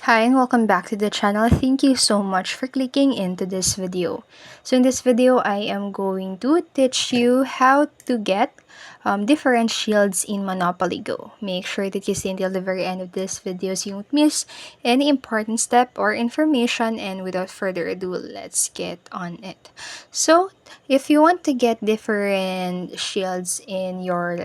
Hi and welcome back to the channel. Thank you so much for clicking into this video. So in this video, I am going to teach you how to get different shields in Monopoly Go. Make sure that you stay until the very end of this video so you won't miss any important step or information, and without further ado, let's get on it. So if you want to get different shields in your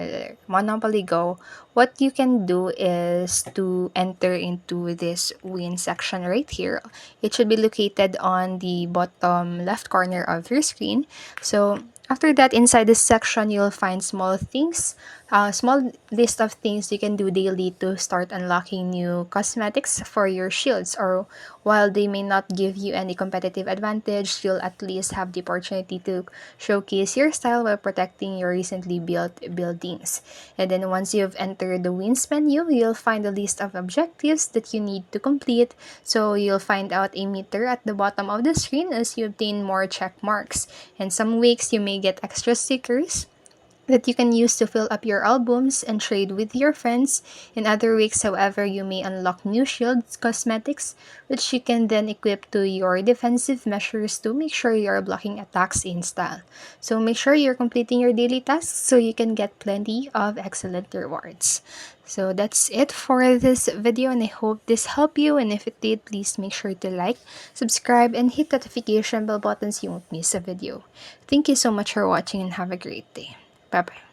Monopoly Go, what you can do is to enter into this win section right here. It should be located on the bottom left corner of your screen. So after that, inside this section, you'll find small list of things you can do daily to start unlocking new cosmetics for your shields. Or while they may not give you any competitive advantage, you'll at least have the opportunity to showcase your style while protecting your recently built buildings. And then once you've entered the wins menu, you'll find a list of objectives that you need to complete. So you'll find out a meter at the bottom of the screen as you obtain more check marks. And some weeks you may get extra stickers that you can use to fill up your albums and trade with your friends. In other weeks, however, you may unlock new shields cosmetics, which you can then equip to your defensive measures to make sure you're blocking attacks in style. So make sure you're completing your daily tasks so you can get plenty of excellent rewards. So that's it for this video, and I hope this helped you, and if it did, please make sure to like, subscribe, and hit the notification bell button so you won't miss a video. Thank you so much for watching and have a great day. Bye bye.